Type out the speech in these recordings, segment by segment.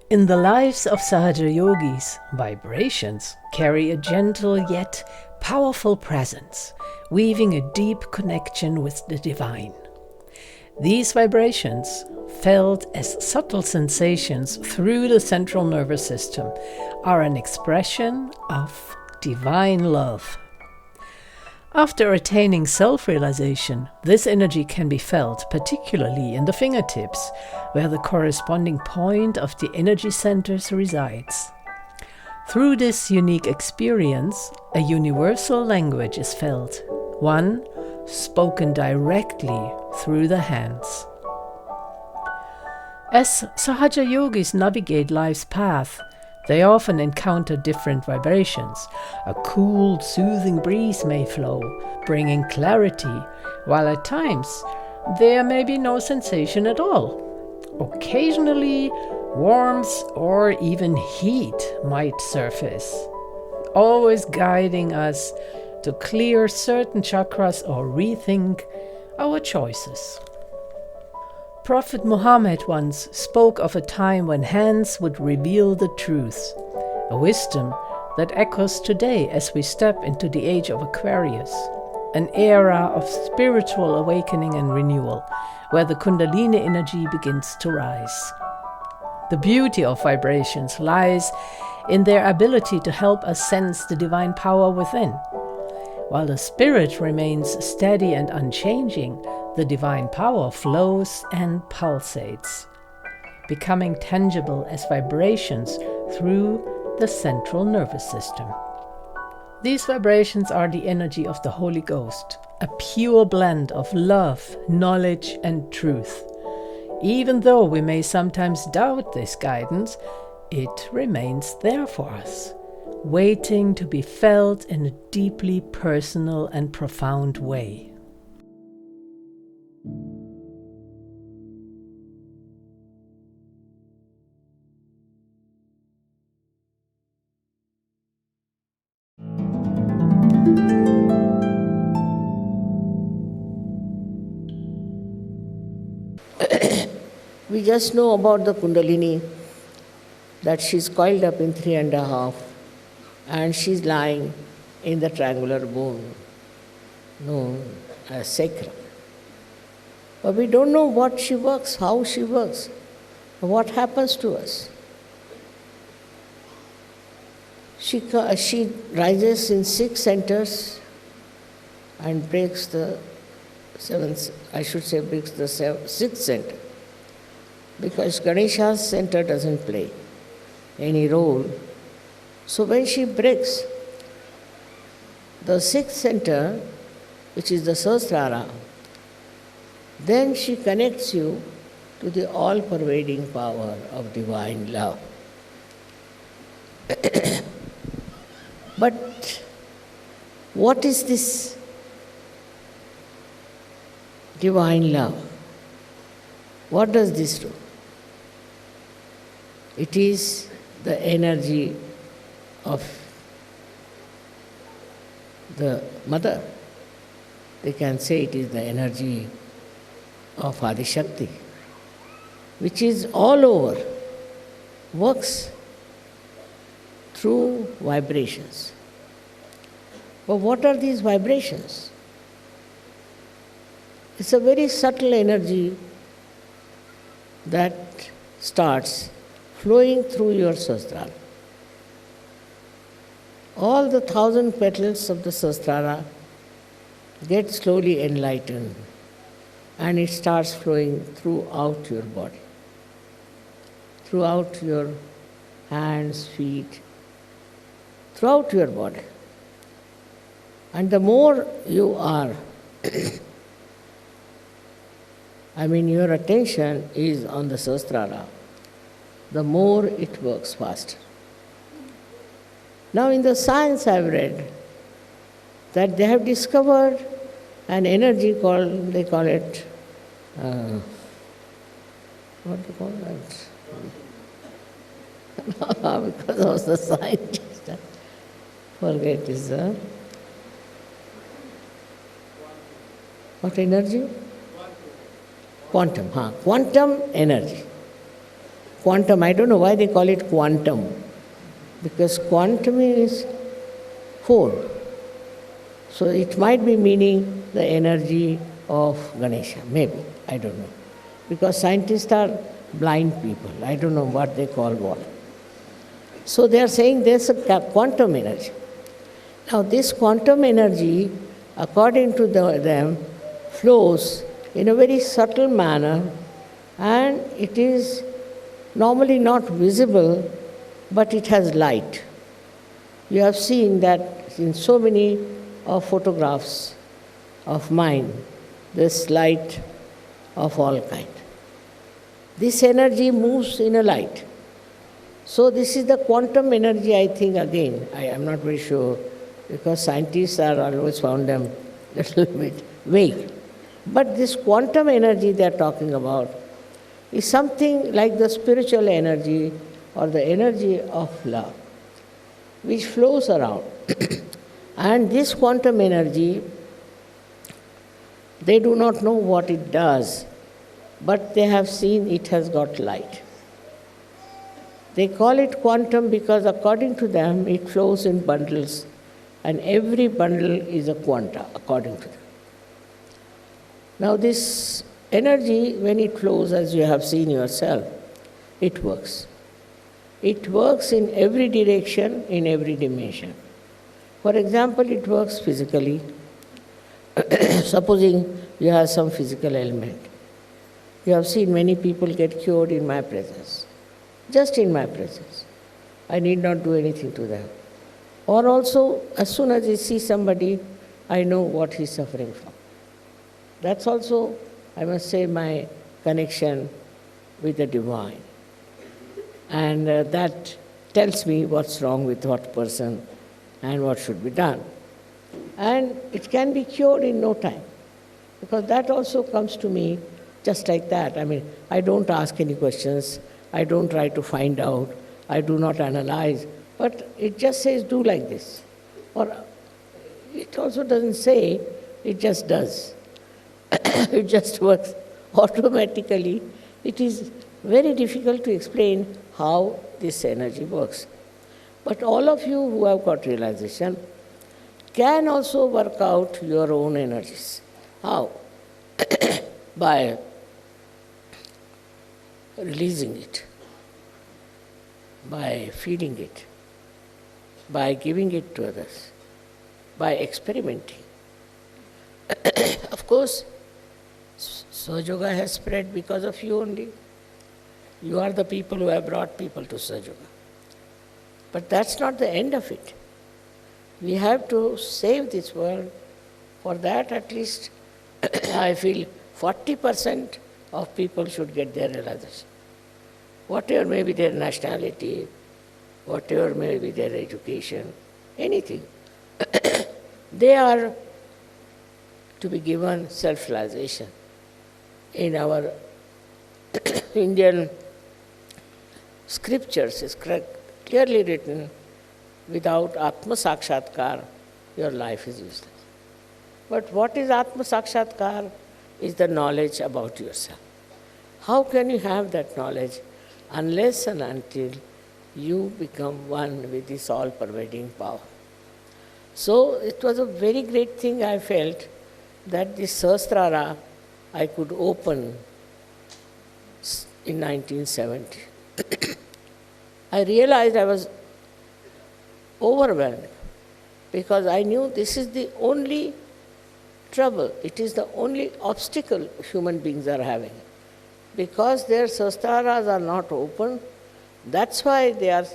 In the lives of Sahaja Yogis, vibrations carry a gentle yet powerful presence, weaving a deep connection with the divine. These vibrations, felt as subtle sensations through the central nervous system, are an expression of divine love. After attaining self-realization, this energy can be felt particularly in the fingertips, where the corresponding point of the energy centers resides. Through this unique experience, a universal language is felt, one spoken directly through the hands. As Sahaja Yogis navigate life's path, they often encounter different vibrations. A cool, soothing breeze may flow, bringing clarity, while at times there may be no sensation at all. Occasionally, warmth or even heat might surface, always guiding us to clear certain chakras or rethink our choices. Prophet Muhammad once spoke of a time when hands would reveal the truth, a wisdom that echoes today as we step into the age of Aquarius, an era of spiritual awakening and renewal, where the Kundalini energy begins to rise. The beauty of vibrations lies in their ability to help us sense the divine power within. While the spirit remains steady and unchanging, the divine power flows and pulsates, becoming tangible as vibrations through the central nervous system. These vibrations are the energy of the Holy Ghost, a pure blend of love, knowledge, and truth. Even though we may sometimes doubt this guidance, it remains there for us, waiting to be felt in a deeply personal and profound way. We just know about the Kundalini, that she's coiled up in 3.5 and she's lying in the triangular bone known as sacrum. But we don't know what she works, how she works, what happens to us. She rises in 6 centers and breaks the breaks the 6th center. Because Ganesha's center doesn't play any role. So when she breaks the 6th center, which is the Sahasrara, then she connects you to the all-pervading power of divine love. But what is this divine love? What does this do? It is the energy of the mother. They can say it is the energy of Adi Shakti, which is all over, works through vibrations. But what are these vibrations? It's a very subtle energy that starts flowing through your Sahasrara. All the 1,000 petals of the Sahasrara get slowly enlightened and it starts flowing throughout your body, throughout your hands, feet, throughout your body. And the more you are, your attention is on the Sahasrara, the more it works faster. Now in the science I've read that they have discovered an energy called, they call it, what do you call that? Because I was the scientist, I forget is what energy? Quantum energy. quantum. I don't know why they call it quantum, because quantum is 4. So it might be meaning the energy of Ganesha, maybe, I don't know. Because scientists are blind people, I don't know what they call what. So they are saying there's a quantum energy. Now this quantum energy, according to them, flows in a very subtle manner, and it is normally not visible, but it has light. You have seen that in so many photographs of mine, this light of all kind. This energy moves in a light. So this is the quantum energy, I think, again. I am not very sure, because scientists are always found them a little bit vague. But this quantum energy they are talking about is something like the spiritual energy or the energy of love, which flows around. And this quantum energy, they do not know what it does, but they have seen it has got light. They call it quantum because according to them, it flows in bundles, and every bundle is a quanta, according to them. Now this energy, when it flows, as you have seen yourself, it works. It works in every direction, in every dimension. For example, it works physically. Supposing you have some physical ailment. You have seen many people get cured in my presence, just in my presence. I need not do anything to them. Or also, as soon as I see somebody, I know what he's suffering from. That's also, I must say, my connection with the divine. And that tells me what's wrong with what person and what should be done. And it can be cured in no time, because that also comes to me just like that. I mean, I don't ask any questions, I don't try to find out, I do not analyze, but it just says, do like this. Or it also doesn't say, it just does. It just works automatically. It is very difficult to explain how this energy works. But all of you who have got realization can also work out your own energies. How? By releasing it, by feeling it, by giving it to others, by experimenting. Of course, Sahaja Yoga has spread because of you only. You are the people who have brought people to Sahaja Yoga. But that's not the end of it. We have to save this world. For that, at least, I feel 40% of people should get their realization. Whatever may be their nationality, whatever may be their education, anything. They are to be given self-realization. In our Indian scriptures, it's clearly written, without Atma Sakshatkar, your life is useless. But what is Atma Sakshatkar? Is the knowledge about yourself. How can you have that knowledge unless and until you become one with this all-pervading power? So it was a very great thing I felt that this Sahasrara I could open in 1970. I realized I was overwhelmed because I knew this is the only trouble, it is the only obstacle human beings are having. Because their Sahasraras are not open, that's why they are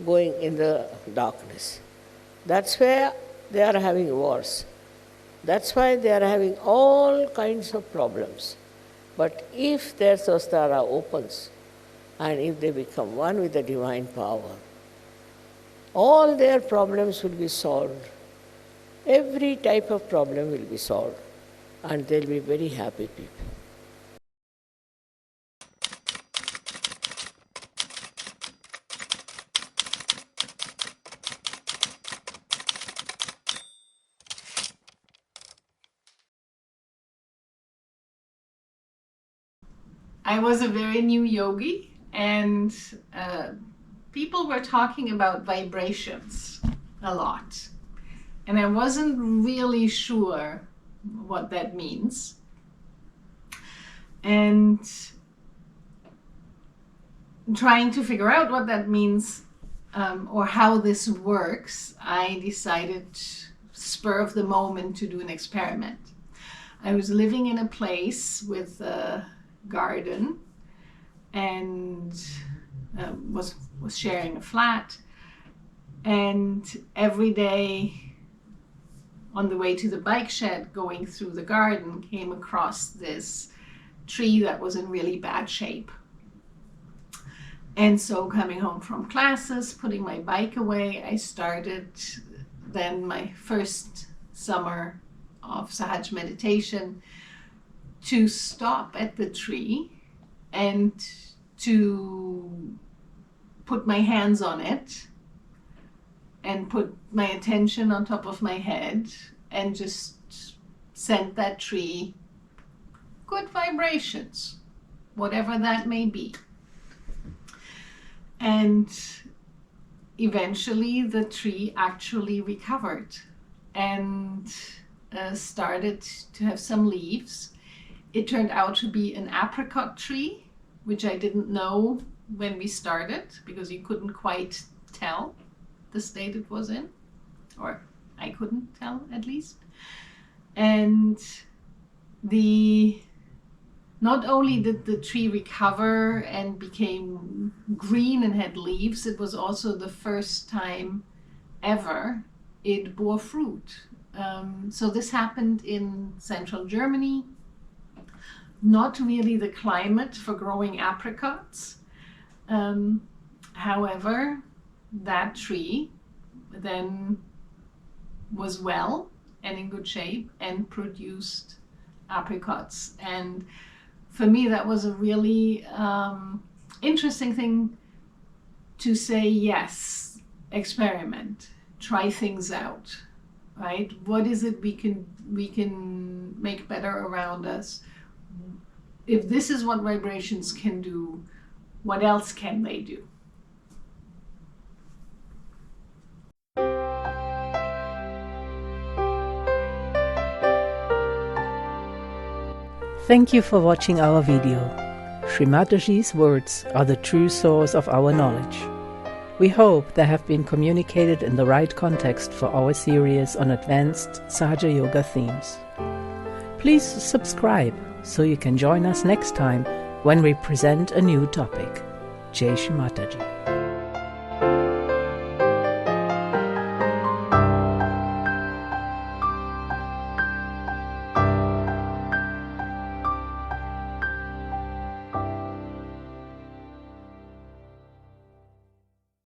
going in the darkness. That's where they are having wars. That's why they are having all kinds of problems. But if their Sahasrara opens, and if they become one with the divine power, all their problems will be solved. Every type of problem will be solved, and they'll be very happy people. I was a very new yogi, and people were talking about vibrations a lot. And I wasn't really sure what that means. And trying to figure out what that means or how this works, I decided, spur of the moment, to do an experiment. I was living in a place with a garden and was sharing a flat, and every day on the way to the bike shed going through the garden came across this tree that was in really bad shape. And so coming home from classes, putting my bike away, I started then my first summer of Sahaj meditation to stop at the tree and to put my hands on it and put my attention on top of my head and just send that tree good vibrations, whatever that may be. And eventually the tree actually recovered and started to have some leaves. It turned out to be an apricot tree, which I didn't know when we started because you couldn't quite tell the state it was in, or I couldn't tell at least. And not only did the tree recover and became green and had leaves, it was also the first time ever it bore fruit. So this happened in central Germany. Not really the climate for growing apricots. However, that tree then was well and in good shape and produced apricots. And for me, that was a really interesting thing to say, yes, experiment, try things out, right? What is it we can make better around us? If this is what vibrations can do, what else can they do? Thank you for watching our video. Sri Mataji's words are the true source of our knowledge. We hope they have been communicated in the right context for our series on advanced Sahaja Yoga themes. Please subscribe so you can join us next time when we present a new topic. Jai Shri Mataji.